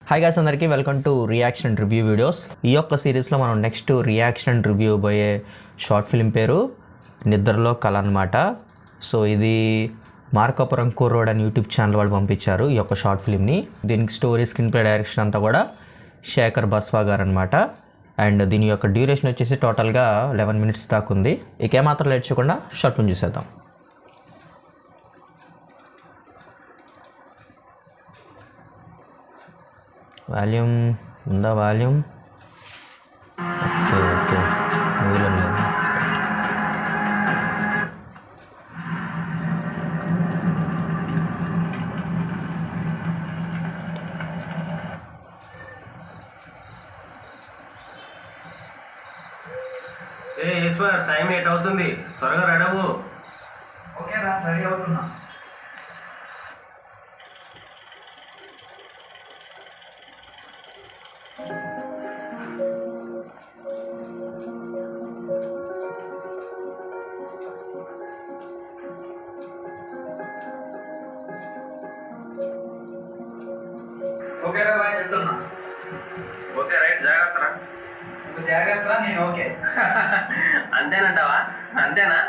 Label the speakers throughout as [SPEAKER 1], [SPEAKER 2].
[SPEAKER 1] Hi guys, అందరికీ welcome to reaction and review videos. ఈ యొక్క సిరీస్లో మనం నెక్స్ట్ రియాక్షన్ అండ్ రివ్యూ పోయే షార్ట్ ఫిల్మ్ పేరు నిద్రలో కళ అనమాట. సో ఇది మార్కాపురం కుర్రోడ్ అని యూట్యూబ్ ఛానల్ వాళ్ళు పంపించారు ఈ యొక్క షార్ట్ ఫిల్మ్ని. దీనికి స్టోరీ, స్క్రీన్ ప్లే, డైరెక్షన్ అంతా కూడా శేఖర్ బస్వా గారు అనమాట. అండ్ దీని యొక్క డ్యూరేషన్ వచ్చేసి టోటల్గా 11 minutes దాకా ఉంది. ఇక ఏమాత్రం లేట్ చేయకుండా షార్ట్ ఫిల్మ్ చూసేద్దాం. వాల్యూమ్ ఉందా? వాల్యూమ్ ఓకే ఓకే, మూవీలో లేదు.
[SPEAKER 2] ఈశ్వర్, టైం 8 అవుతుంది, త్వరగా రెడీ అవ్వు.
[SPEAKER 3] ఓకే రా, రెడీ అవుతున్నా. ఓకే రా బాయ్, వెళ్తున్నా.
[SPEAKER 2] ఓకే రైట్, జాగ్రత్త రా.
[SPEAKER 3] నువ్వు జాగ్రత్త, నేను ఓకే.
[SPEAKER 2] అంతేనంటావా? అంతేనా?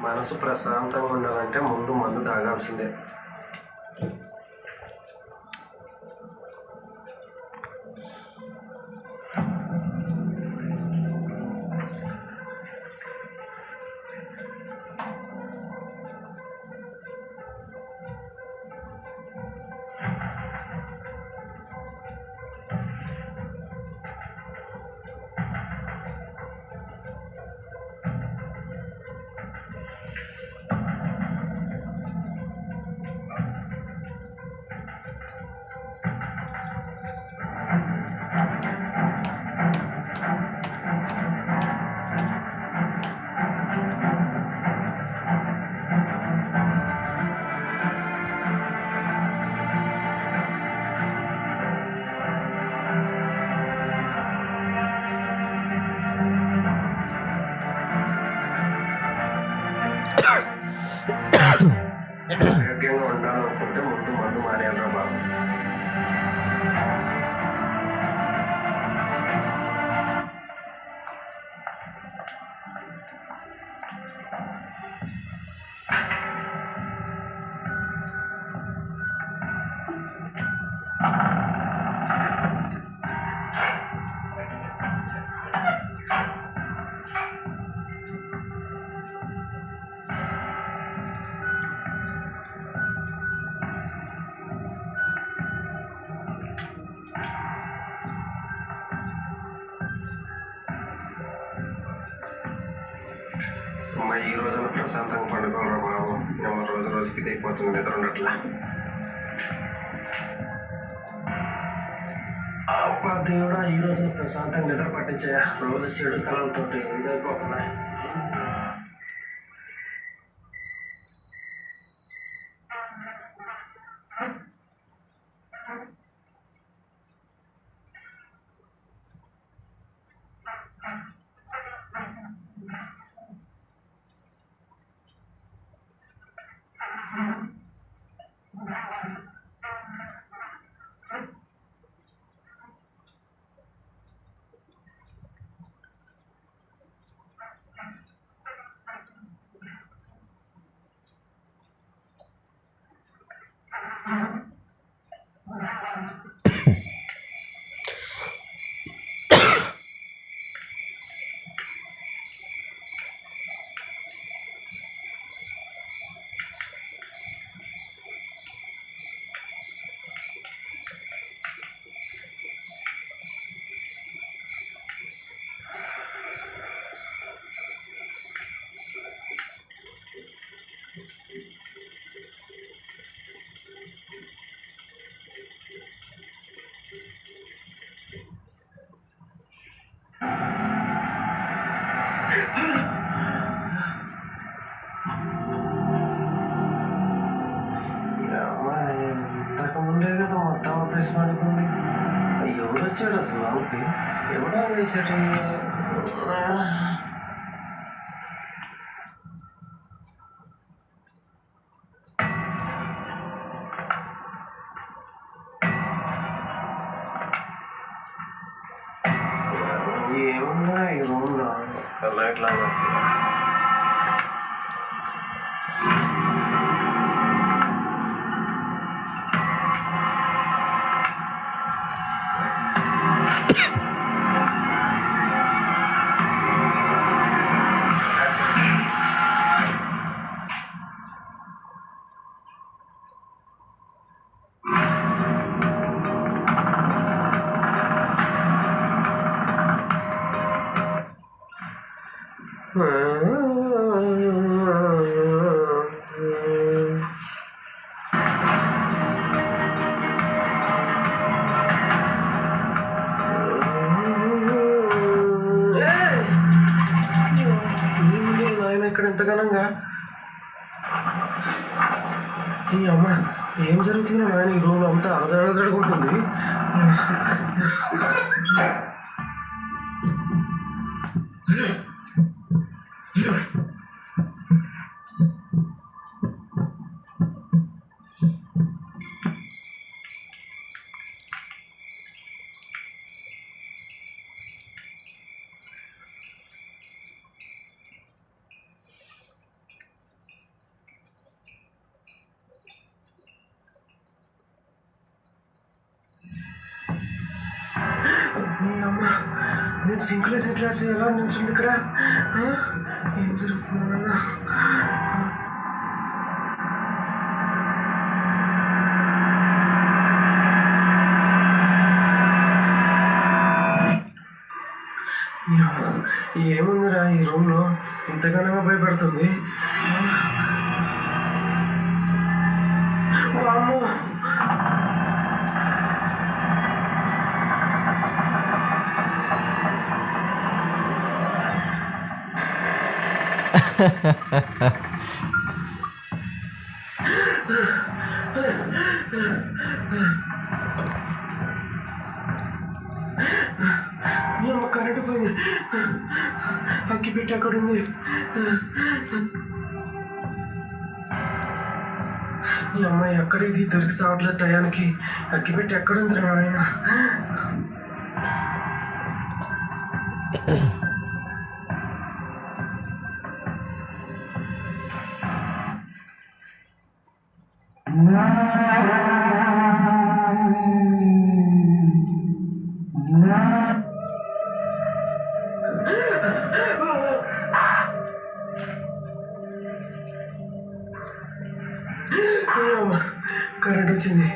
[SPEAKER 2] మనసు ప్రశాంతంగా ఉండాలంటే ముందు మందు తాగాల్సిందే. ఆరోగ్యంగా ఉండాలనుకుంటే ముందు మందు మానేయాలరా బాబు. అమ్మ, ఈ రోజున ప్రశాంతంగా పండుకోరా బాబు. ఏమో రోజు రోజుకి తెగిపోతుంది, నిద్ర ఉండట్లా. అబ్బా దేవుడా, ఈ రోజున ప్రశాంతంగా నిద్ర పట్టించే రోజు చెడు కళలతో ఇదైపోతున్నాయి. ఇంతకుముందే కదా మొత్తం ఆపరేషన్ అనుకుంది. ఎవరు వచ్చాడు అసలు ఆమెకి? ఎవడా వేసాడు? ఏముందా ఈ రూమ్లో? లైట్ లాగా ఆయన ఇక్కడ ఎంత ఘనంగా. ఈ అమ్మ ఏం జరుగుతుందో నాయన ఈ రూమ్ అంతా అలజడుకుంటుంది. అమ్మ నేను సింక్లేసిన క్లాస్ ఎలా నిల్చుంది ఇక్కడ? ఏం జరుగుతుందా? ఏముందిరా ఈ రూమ్లో ఇంతగానో భయపడుతుంది? అమ్మో కరెంటు పోయింది. అగ్గిపెట్టి అక్కడ ఉంది. ఈ అమ్మాయి ఎక్కడైతే దొరికి సావట్లేదు టయానికి. అగ్గిపెట్టి ఎక్కడుంది ఆయన? కరెంట్ వచ్చింది.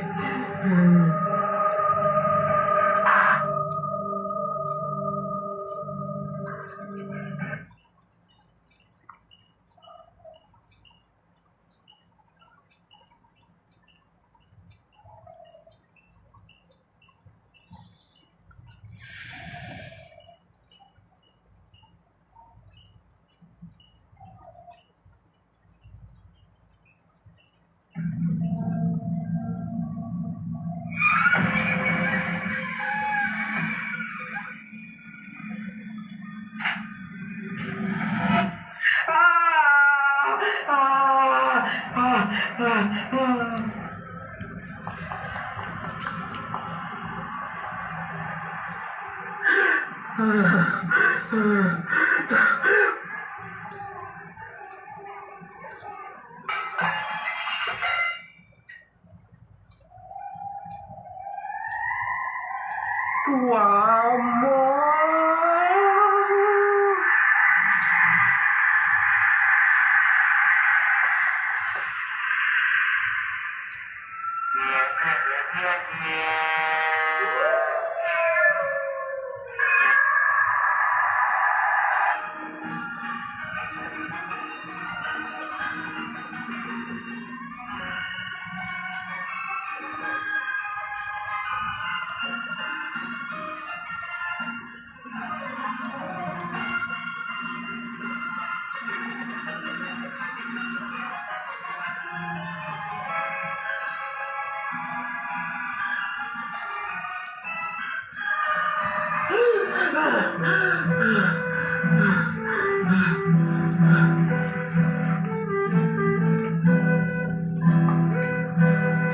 [SPEAKER 2] వామ్మో!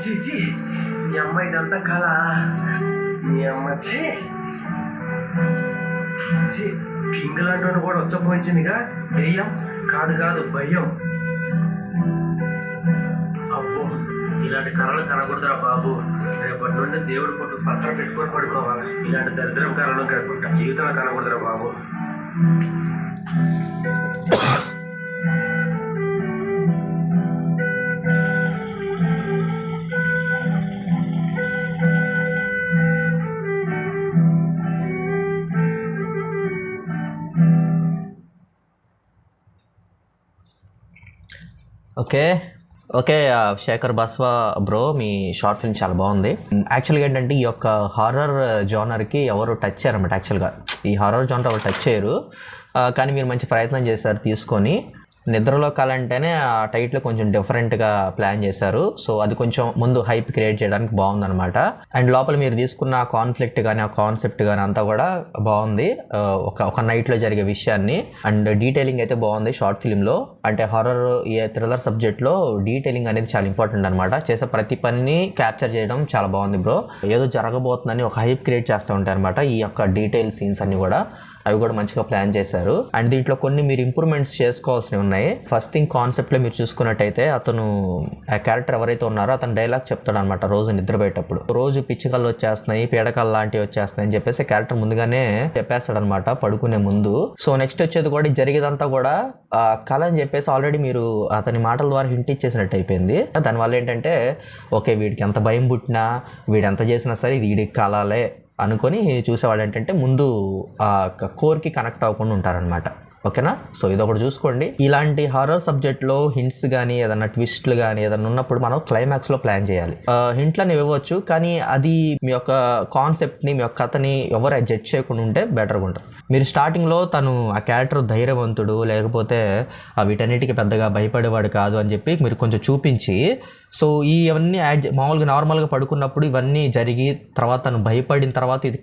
[SPEAKER 2] చీచి మీ అమ్మ ఇదంతా కళ మీ అమ్మ కింగ్ లాంటి కూడా వచ్చపోయించిందిగా దెయ్యం కాదు కాదు భయం. అబ్బో ఇలాంటి కళలు కనకూడదురా బాబు. రేపటి నుండి దేవుడి పొట్టు పత్రం పెట్టుకొని పడుకోవాలి. ఇలాంటి దరిద్రం కళలు కనుకుంటా జీవితంలో కనకూడదురా బాబు.
[SPEAKER 1] Okay okay Shekhar Baswa bro, మీ షార్ట్ ఫిల్మ్ చాలా బాగుంది. యాక్చువల్గా ఏంటంటే ఈ యొక్క హారర్ జానర్కి ఎవరు టచ్ చేయరన్నమాట. యాక్చువల్గా ఈ హారర్ జానర్ ఎవరు టచ్ చేయరు, కానీ మీరు మంచి ప్రయత్నం చేశారు తీసుకొని. నిద్రలో కళ అంటేనే ఆ టైటిల్ కొంచెం డిఫరెంట్గా ప్లాన్ చేశారు. సో అది కొంచెం ముందు హైప్ క్రియేట్ చేయడానికి బాగుందన్నమాట. అండ్ లోపల మీరు తీసుకున్న కాన్ఫ్లిక్ట్ కానీ ఆ కాన్సెప్ట్ కానీ అంతా కూడా బాగుంది. ఒక నైట్లో జరిగే విషయాన్ని అండ్ డీటెయిలింగ్ అయితే బాగుంది షార్ట్ ఫిల్మ్లో. అంటే హారర్ థ్రిల్లర్ సబ్జెక్ట్లో డీటెయిలింగ్ అనేది చాలా ఇంపార్టెంట్ అనమాట. చేసే ప్రతి పనిని క్యాప్చర్ చేయడం చాలా బాగుంది బ్రో. ఏదో జరగబోతుందని ఒక హైప్ క్రియేట్ చేస్తూ ఉంటాయి అనమాట ఈ యొక్క డీటెయిల్ సీన్స్ అన్ని కూడా. అవి కూడా మంచిగా ప్లాన్ చేశారు. అండ్ దీంట్లో కొన్ని మీరు ఇంప్రూవ్మెంట్స్ చేసుకోవాల్సినవి ఉన్నాయి. ఫస్ట్ థింగ్ కాన్సెప్ట్లో మీరు చూసుకున్నట్టయితే అతను ఆ క్యారెక్టర్ ఎవరైతే ఉన్నారో అతను డైలాగ్ చెప్తాడు అనమాట రోజు నిద్రపోయేటప్పుడు. రోజు పిచ్చికలు వచ్చేస్తున్నాయి, పీడకలు లాంటివి వచ్చేస్తున్నాయి అని చెప్పేసి క్యారెక్టర్ ముందుగానే చెప్పేస్తాడు అనమాట పడుకునే ముందు. సో నెక్స్ట్ వచ్చేది కూడా జరిగేదంతా కూడా కళ అని చెప్పేసి ఆల్రెడీ మీరు అతని మాటల ద్వారా హింట్ ఇచ్చేసినట్టు అయిపోయింది. దానివల్ల ఏంటంటే ఓకే వీడికి ఎంత భయం పుట్టినా వీడు ఎంత చేసినా సరే ఇది వీడికి కళలే అనుకొని చూసేవాళ్ళు ఏంటంటే ముందు ఆ కోర్కి కనెక్ట్ అవ్వకుండా ఉంటారనమాట. ఓకేనా? సో ఇదొకటి చూసుకోండి. ఇలాంటి హారర్ సబ్జెక్ట్లో హింట్స్ కానీ ఏదన్నా ట్విస్ట్లు కానీ ఏదన్నా ఉన్నప్పుడు మనం క్లైమాక్స్లో ప్లాన్ చేయాలి. హింట్లని ఇవ్వచ్చు, కానీ అది మీ యొక్క కాన్సెప్ట్ని మీ యొక్క కథని ఎవరు జడ్జ్ చేయకుండా ఉంటే బెటర్గా ఉంటుంది. మీరు స్టార్టింగ్లో తను ఆ క్యారెక్టర్ ధైర్యవంతుడు లేకపోతే వీటన్నిటికీ పెద్దగా భయపడేవాడు కాదు అని చెప్పి మీరు కొంచెం చూపించి, సో ఇవన్నీ మామూలుగా నార్మల్గా పడుకున్నప్పుడు ఇవన్నీ జరిగి తర్వాత తను భయపడిన తర్వాత ఇది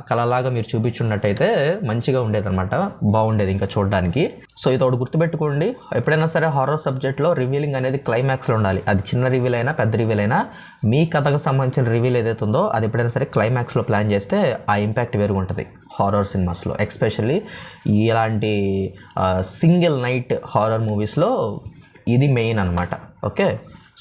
[SPEAKER 1] కళలాగా మీరు చూపించున్నట్టయితే మంచిగా ఉండేదన్నమాట, బాగుండేది ఇంకా చూడడానికి. సో ఇది ఒకటి గుర్తుపెట్టుకోండి, ఎప్పుడైనా సరే హారర్ సబ్జెక్ట్లో రివీలింగ్ అనేది క్లైమాక్స్లో ఉండాలి. అది చిన్న రివీల్ అయినా పెద్ద రివీల్ అయినా మీ కథకు సంబంధించిన రివీల్ ఏదైతే ఉందో అది ఎప్పుడైనా సరే క్లైమాక్స్లో ప్లాన్ చేస్తే ఆ ఇంపాక్ట్ వేరుగా ఉంటుంది హారర్ సినిమాస్లో. ఎస్పెషల్లీ ఇలాంటి సింగిల్ నైట్ హారర్ మూవీస్లో ఇది మెయిన్ అనమాట. ఓకే,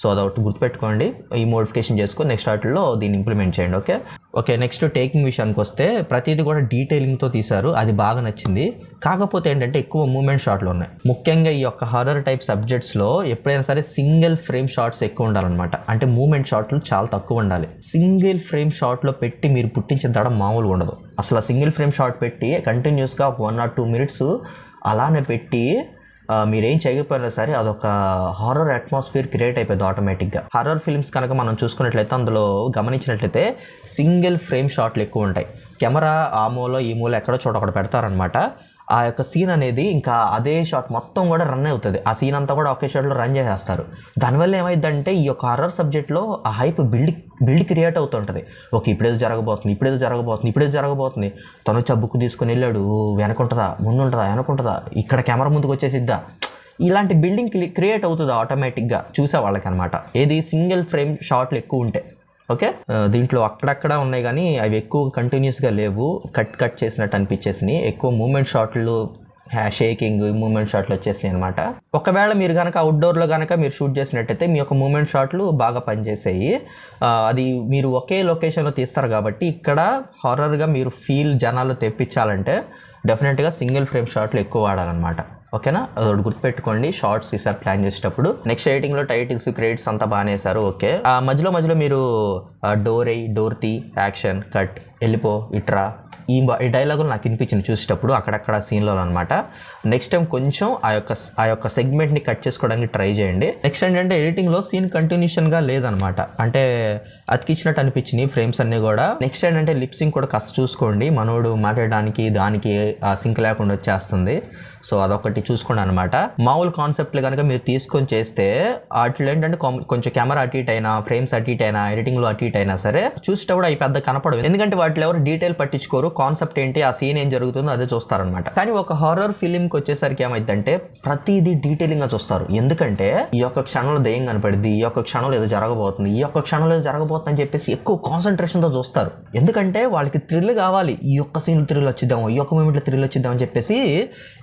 [SPEAKER 1] సో అదొకటి గుర్తుపెట్టుకోండి. ఈ మోడిఫికేషన్ చేసుకొని నెక్స్ట్ వాటిల్లో దీన్ని ఇంప్లిమెంట్ చేయండి. ఓకే నెక్స్ట్ టేకింగ్ విషయానికి వస్తే ప్రతిదీ కూడా డీటెయిలింగ్తో తీశారు, అది బాగా నచ్చింది. కాకపోతే ఏంటంటే ఎక్కువ మూమెంట్ షాట్లు ఉన్నాయి. ముఖ్యంగా ఈ యొక్క హారర్ టైప్ సబ్జెక్ట్స్లో ఎప్పుడైనా సరే సింగిల్ ఫ్రేమ్ షాట్స్ ఎక్కువ ఉండాలన్నమాట. అంటే మూమెంట్ షాట్లు చాలా తక్కువ ఉండాలి. సింగిల్ ఫ్రేమ్ షాట్లో పెట్టి మీరు పుట్టించిన తడ మామూలుగా ఉండదు. అసలు సింగిల్ ఫ్రేమ్ షాట్ పెట్టి కంటిన్యూస్గా 1 or 2 minutes అలానే పెట్టి మీరేం చేయకపోయినా సరే అదొక హారర్ అట్మాస్ఫియర్ క్రియేట్ అయిపోయింది ఆటోమేటిక్గా. హారర్ ఫిల్మ్స్ కనుక మనం చూసుకున్నట్లయితే అందులో గమనించినట్లయితే సింగిల్ ఫ్రేమ్ షాట్లు ఎక్కువ ఉంటాయి. కెమెరా ఆ మూల ఈ మూల ఎక్కడో చోట ఒకటి పెడతారనమాట. ఆ యొక్క సీన్ అనేది ఇంకా అదే షాట్ మొత్తం కూడా రన్ అవుతుంది. ఆ సీన్ అంతా కూడా ఒకే షాట్లో రన్ చేసేస్తారు. దానివల్ల ఏమైందంటే ఈ యొక్క హారర్ సబ్జెక్ట్లో ఆ హైప్ బిల్డ్ క్రియేట్ అవుతుంటుంది. ఓకే ఇప్పుడేదో జరగబోతుంది, తను వచ్చి ఆ బుక్ తీసుకుని వెళ్ళాడు, వెనకుంటుందా ముందుంటుందా వెనకుంటుందా, ఇక్కడ కెమెరా ముందుకు వచ్చేసిద్దా, ఇలాంటి బిల్డింగ్ క్రియేట్ అవుతుంది ఆటోమేటిక్గా చూసే వాళ్ళకి అనమాట. ఏది సింగిల్ ఫ్రేమ్ షాట్లు ఎక్కువ ఉంటాయి. ఓకే, దీంట్లో అక్కడక్కడ ఉన్నాయి కానీ అవి ఎక్కువ కంటిన్యూస్గా లేవు, కట్ చేసినట్టు అనిపించేసినాయి. ఎక్కువ మూమెంట్ షాట్లు, షేకింగ్ మూమెంట్ షాట్లు వచ్చేసినాయి అనమాట. ఒకవేళ మీరు కనుక అవుట్డోర్లో కనుక మీరు షూట్ చేసినట్టయితే మీ యొక్క మూమెంట్ షాట్లు బాగా పనిచేసాయి. అది మీరు ఒకే లొకేషన్లో తీస్తారు కాబట్టి ఇక్కడ హారర్గా మీరు ఫీల్ జనాలు తెప్పించాలంటే డెఫినెట్గా సింగిల్ ఫ్రేమ్ షాట్లు ఎక్కువ వాడాలన్నమాట. ఓకేనా, అదొకటి గుర్తుపెట్టుకోండి షార్ట్స్ ఈసారి ప్లాన్ చేసేటప్పుడు. నెక్స్ట్ ఎడిటింగ్లో టైటిల్స్ క్రెడిట్స్ అంతా బాగానే వేశారు. ఓకే, మధ్యలో మీరు డోర్ తీ, యాక్షన్, కట్, వెళ్ళిపో, ఇట్రా, ఈ డైలాగులు నాకు వినిపించింది చూసేటప్పుడు అక్కడక్కడ సీన్లో అనమాట. నెక్స్ట్ టైం కొంచెం ఆ యొక్క సెగ్మెంట్ని కట్ చేసుకోవడానికి ట్రై చేయండి. నెక్స్ట్ ఏంటంటే ఎడిటింగ్లో సీన్ కంటిన్యూషన్గా లేదనమాట, అంటే అతికిచ్చినట్టు అనిపించినాయి ఫ్రేమ్స్ అన్నీ కూడా. నెక్స్ట్ ఏంటంటే లిప్సింగ్ కూడా కాస్త చూసుకోండి, మనోడు మాట్లాడడానికి దానికి సింక్ లేకుండా వచ్చేస్తుంది. సో అదొకటి చూసుకోండి అనమాట. మామూలు కాన్సెప్ట్లు కనుక మీరు తీసుకొని చేస్తే వాటిలో ఏంటంటే కొంచెం కెమెరా అటు ఇటు అయినా, ఫ్రేమ్స్ అటు ఇటు అయినా, ఎడిటింగ్లో అటు ఇటు అయినా సరే చూసేటప్పుడు అవి పెద్ద కనపడవు. ఎందుకంటే వాటిలో ఎవరు డీటెయిల్ పట్టించుకోరు, కాన్సెప్ట్ ఏంటి, ఆ సీన్ ఏం జరుగుతుందో అదే చూస్తారనమాట. కానీ ఒక హారర్ ఫిలింకి వచ్చేసరికి ఏమైందంటే ప్రతిదీ డీటెయిలింగ్గా చూస్తారు. ఎందుకంటే ఈ యొక్క క్షణంలో దెయ్యం కనపడింది, ఈ యొక్క క్షణంలో ఏదో జరగబోతుంది, ఈ యొక్క క్షణంలో ఏదో జరగబోతుంది అని చెప్పేసి ఎక్కువ కాన్సన్ట్రేషన్తో చూస్తారు. ఎందుకంటే వాళ్ళకి థ్రిల్ కావాలి, ఈ యొక్క సీన్ థ్రిల్ వచ్చిద్దాం, ఈ యొక్క మూమెంట్లో థ్రిల్ వచ్చిద్దాం అని చెప్పేసి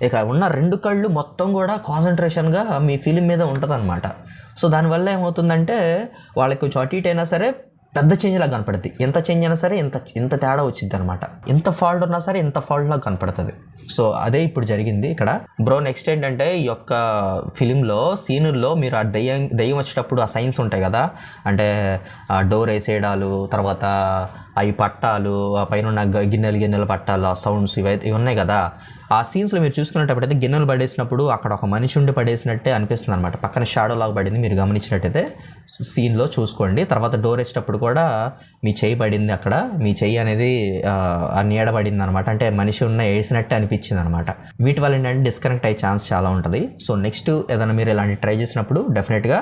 [SPEAKER 1] ఇక ఉన్న 2 కళ్ళు మొత్తం కూడా కాన్సన్ట్రేషన్గా మీ ఫిలిం మీద ఉంటుంది అనమాట. సో దానివల్ల ఏమవుతుందంటే వాళ్ళకి కొంచెం అటు ఇటు అయినా సరే పెద్ద చేంజ్ లాగా కనపడుతుంది. ఎంత చేంజ్ అయినా సరే ఇంత తేడా వచ్చింది అనమాట. ఎంత ఫాల్ట్ ఉన్నా సరే ఇంత ఫాల్ట్ లాగా కనపడుతుంది. సో అదే ఇప్పుడు జరిగింది ఇక్కడ. బ్రో నెక్స్ట్ ఏంటంటే ఈ యొక్క ఫిలింలో సీనుల్లో మీరు ఆ దెయ్యం వచ్చేటప్పుడు ఆ సైన్స్ ఉంటాయి కదా, అంటే డోర్ వేసేయడాలు, తర్వాత అవి పట్టాలు, ఆ పైన ఉన్న గిన్నెలు పట్టాలు, ఆ సౌండ్స్ ఇవి ఉన్నాయి కదా, ఆ సీన్స్లో మీరు చూసుకున్నట్టయితే గిన్నెలు పడేసినప్పుడు అక్కడ ఒక మనిషి ఉండి పడేసినట్టే అనిపిస్తుంది అనమాట. పక్కన షాడో లాగా పడింది, మీరు గమనించినట్టయితే సీన్లో చూసుకోండి. తర్వాత డోర్ వేసేటప్పుడు కూడా మీ చెయ్యి పడింది, అక్కడ మీ చెయ్యి అనేది ఆ నీడ పడింది అనమాట. అంటే మనిషి ఉన్న వేసినట్టే అనిపించింది అనమాట. వీటి వల్ల ఏంటంటే డిస్కనెక్ట్ అయ్యే ఛాన్స్ చాలా ఉంటుంది. సో నెక్స్ట్ ఏదైనా మీరు ఇలాంటి ట్రై చేసినప్పుడు డెఫినెట్గా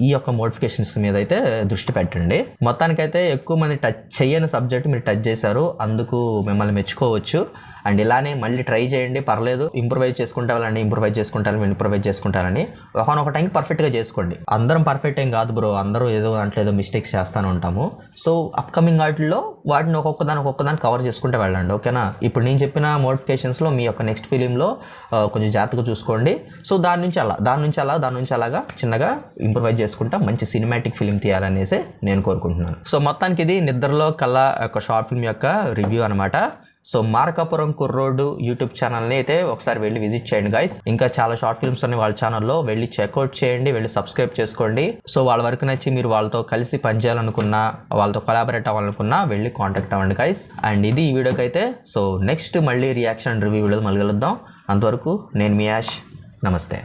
[SPEAKER 1] ఈ యొక్క మోడిఫికేషన్స్ మీద అయితే దృష్టి పెట్టండి. మొత్తానికైతే ఎక్కువ మంది టచ్ చేయని సబ్జెక్ట్ మీరు టచ్ చేశారు, అందుకు మిమ్మల్ని మెచ్చుకోవచ్చు. అండ్ ఇలానే మళ్ళీ ట్రై చేయండి, పర్లేదు. ఇంప్రూవైజ్ చేసుకుంటారండి, ఇంప్రూవైజ్ చేసుకుంటారని ఒకనొక టైంకి పర్ఫెక్ట్గా చేసుకోండి. అందరం పర్ఫెక్ట్ ఏం కాదు బ్రో, అందరూ ఏదో దాంట్లో ఏదో మిస్టేక్స్ చేస్తూనే ఉంటాము. సో అప్కమింగ్ వాటిల్లో వాటిని ఒక్కొక్కదాన్ని కవర్ చేసుకుంటే వెళ్ళండి, ఓకేనా. ఇప్పుడు నేను చెప్పిన మోడిఫికేషన్స్లో మీ యొక్క నెక్స్ట్ ఫిలింలో కొంచెం జాగ్రత్తగా చూసుకోండి. సో దాని నుంచి అలాగా చిన్నగా ఇంప్రూవైజ్ చేసుకుంటా మంచి సినిమాటిక్ ఫిలిం తీయాలనేసి నేను కోరుకుంటున్నాను. సో మొత్తానికి ఇది నిద్రలో కళ యొక్క షార్ట్ ఫిల్మ్ యొక్క రివ్యూ అనమాట. సో మార్కాపురం కుర్రోడు యూట్యూబ్ ఛానల్ని అయితే ఒకసారి వెళ్ళి విజిట్ చేయండి గైస్. ఇంకా చాలా షార్ట్ ఫిల్మ్స్ ఉన్నాయి వాళ్ళ ఛానల్లో, వెళ్ళి చెక్అవుట్ చేయండి, వెళ్ళి సబ్స్క్రైబ్ చేసుకోండి. సో వాళ్ళ వరకు నచ్చి మీరు వాళ్ళతో కలిసి పనిచేయాలనుకున్నా, వాళ్ళతో కొలాబరేట్ అవ్వాలనుకున్నా వెళ్ళి కాంటాక్ట్ అవ్వండి గైస్. అండ్ ఇది ఈ వీడియోకి అయితే. సో నెక్స్ట్ మళ్ళీ రియాక్షన్ రివ్యూ వీడియోలో మళ్ళీ కలుద్దాం. అంతవరకు నేను మీ యాష్, నమస్తే.